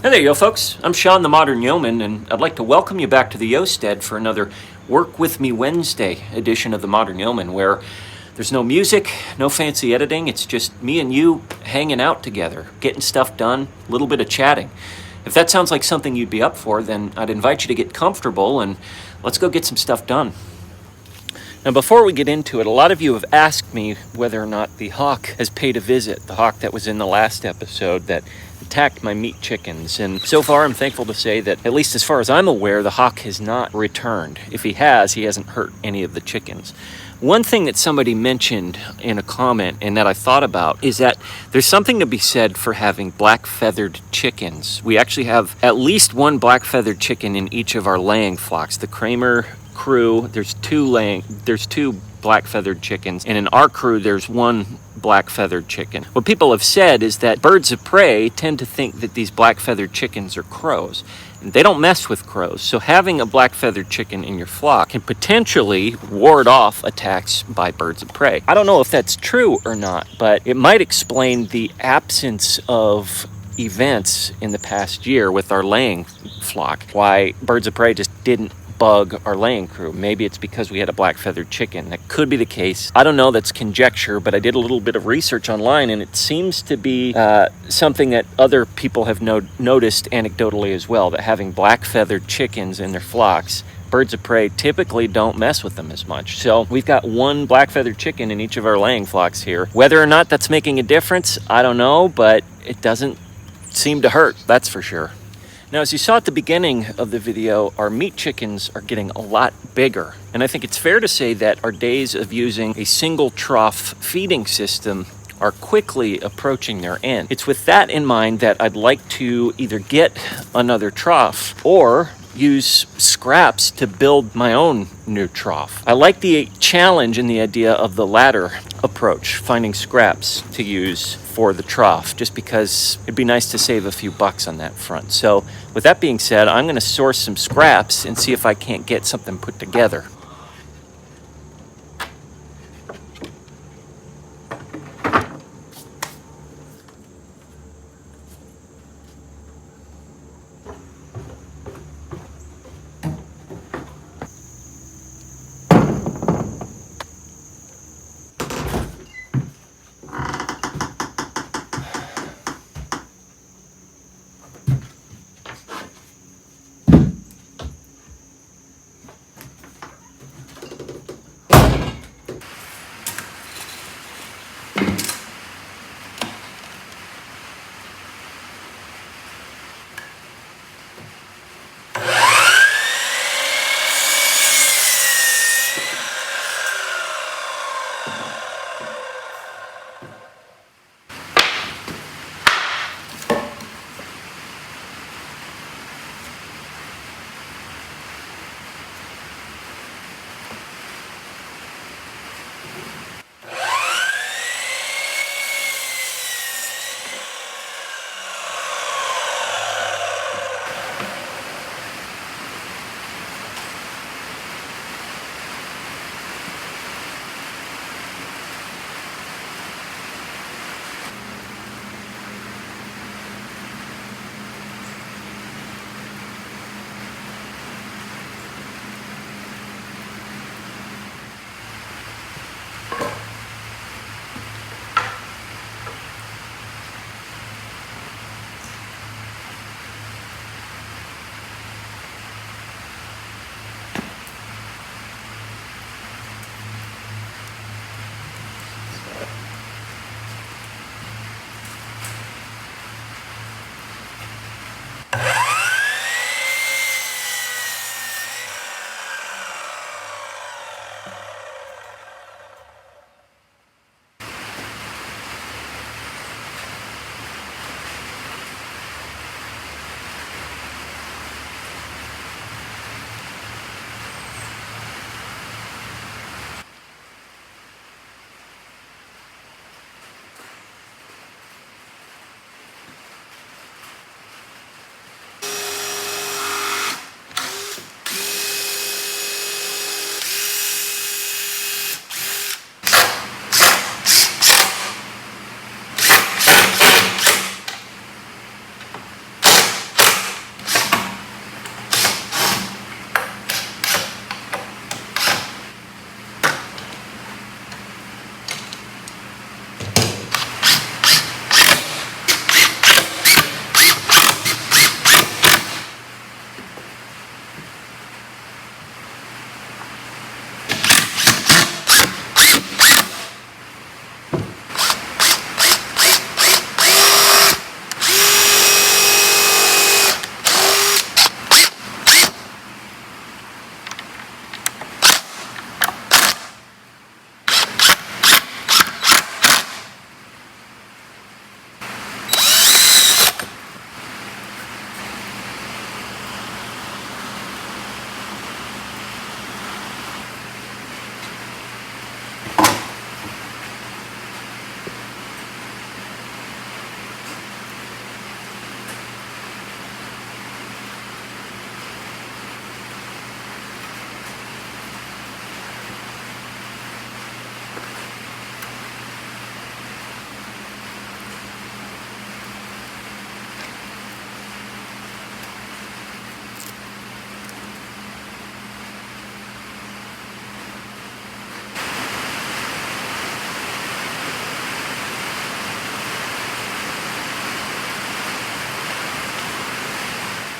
Hey there, yo folks. I'm Sean the Modern Yeoman, and I'd like to welcome you back to the Yosted for another Work With Me Wednesday edition of the Modern Yeoman, where there's no music, no fancy editing. It's just me and you hanging out together, getting stuff done, a little bit of chatting. If that sounds like something you'd be up for, then I'd invite you to get comfortable and let's go get some stuff done. Now, before we get into it, a lot of you have asked me whether or not the hawk has paid a visit, the hawk that was in the last episode that attacked my meat chickens. And so far, I'm thankful to say that, at least as far as I'm aware, the hawk has not returned. If he has, he hasn't hurt any of the chickens. One thing that somebody mentioned in a comment and that I thought about is that there's something to be said for having black-feathered chickens. We actually have at least one black-feathered chicken in each of our laying flocks. The Kramer crew, there's two black-feathered chickens, and in our crew there's one black-feathered chicken. What people have said is that birds of prey tend to think that these black-feathered chickens are crows. And they don't mess with crows, so having a black-feathered chicken in your flock can potentially ward off attacks by birds of prey. I don't know if that's true or not, but it might explain the absence of events in the past year with our laying flock, why birds of prey just didn't bug our laying crew. Maybe it's because we had a black-feathered chicken. That could be the case. I don't know, that's conjecture, but I did a little bit of research online, and it seems to be something that other people have noticed anecdotally as well, that having black-feathered chickens in their flocks, birds of prey typically don't mess with them as much. So we've got one black-feathered chicken in each of our laying flocks here. Whether or not that's making a difference, I don't know, but it doesn't seem to hurt, that's for sure. Now, as you saw at the beginning of the video, our meat chickens are getting a lot bigger. And I think it's fair to say that our days of using a single trough feeding system are quickly approaching their end. It's with that in mind that I'd like to either get another trough or use scraps to build my own new trough. I like the challenge and the idea of the latter approach, finding scraps to use for the trough, just because it'd be nice to save a few bucks on that front. So with that being said, I'm going to source some scraps and see if I can't get something put together.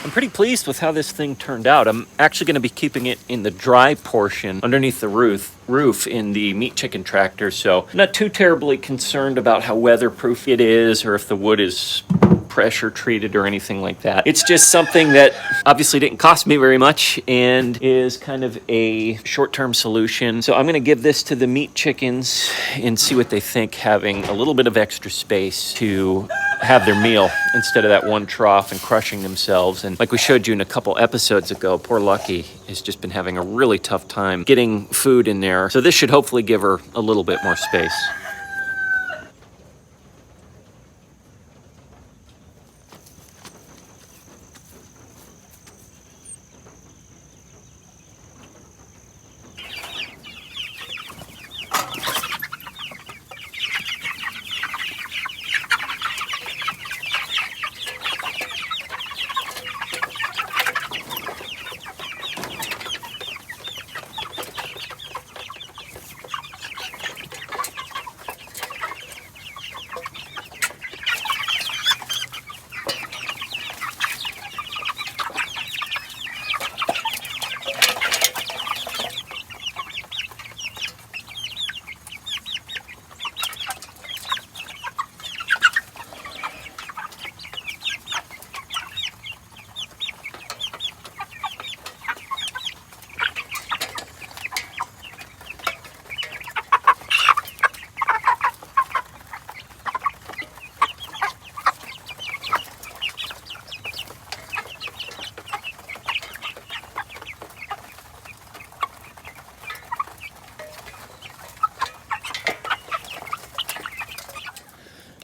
I'm pretty pleased with how this thing turned out. I'm actually going to be keeping it in the dry portion underneath the roof in the meat chicken tractor, so I'm not too terribly concerned about how weatherproof it is or if the wood is pressure treated or anything like that. It's just something that obviously didn't cost me very much and is kind of a short-term solution. So I'm going to give this to the meat chickens and see what they think, having a little bit of extra space to have their meal instead of that one trough and crushing themselves. And like we showed you in a couple episodes ago, poor Lucky has just been having a really tough time getting food in there. So this should hopefully give her a little bit more space.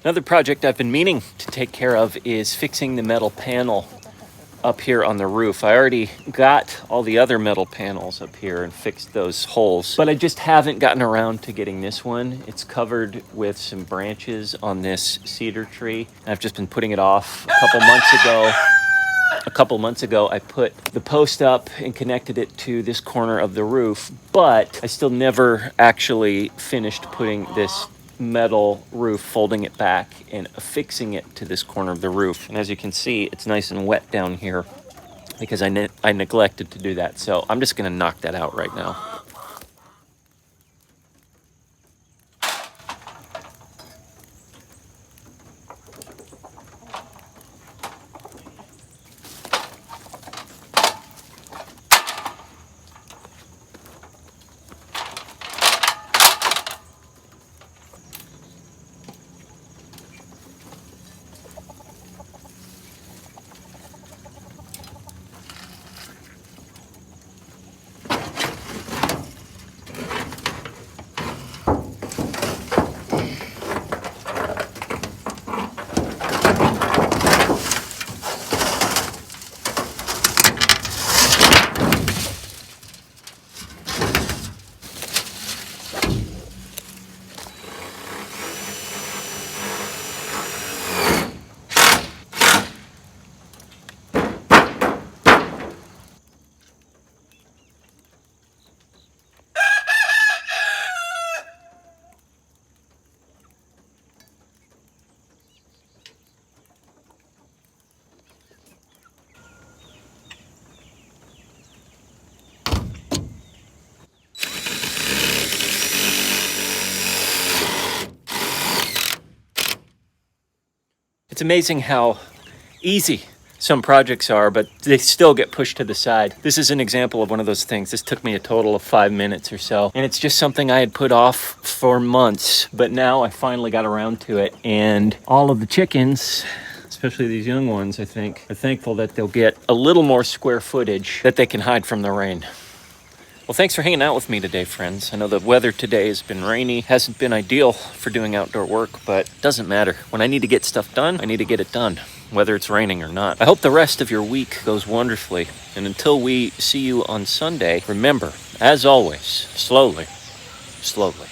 Another project I've been meaning to take care of is fixing the metal panel up here on the roof. I already got all the other metal panels up here and fixed those holes, but I just haven't gotten around to getting this one. It's covered with some branches on this cedar tree. I've just been putting it off. A couple months ago, I put the post up and connected it to this corner of the roof, but I still never actually finished putting this metal roof, folding it back and affixing it to this corner of the roof. And as you can see, it's nice and wet down here because I neglected to do that. So I'm just going to knock that out right now. It's amazing how easy some projects are, but they still get pushed to the side. This is an example of one of those things. This took me a total of 5 minutes or so, and it's just something I had put off for months, but now I finally got around to it. And all of the chickens, especially these young ones, I think, are thankful that they'll get a little more square footage that they can hide from the rain. Well, thanks for hanging out with me today, friends. I know the weather today has been rainy, hasn't been ideal for doing outdoor work, but it doesn't matter. When I need to get stuff done, I need to get it done, whether it's raining or not. I hope the rest of your week goes wonderfully. And until we see you on Sunday, remember, as always, slowly, slowly.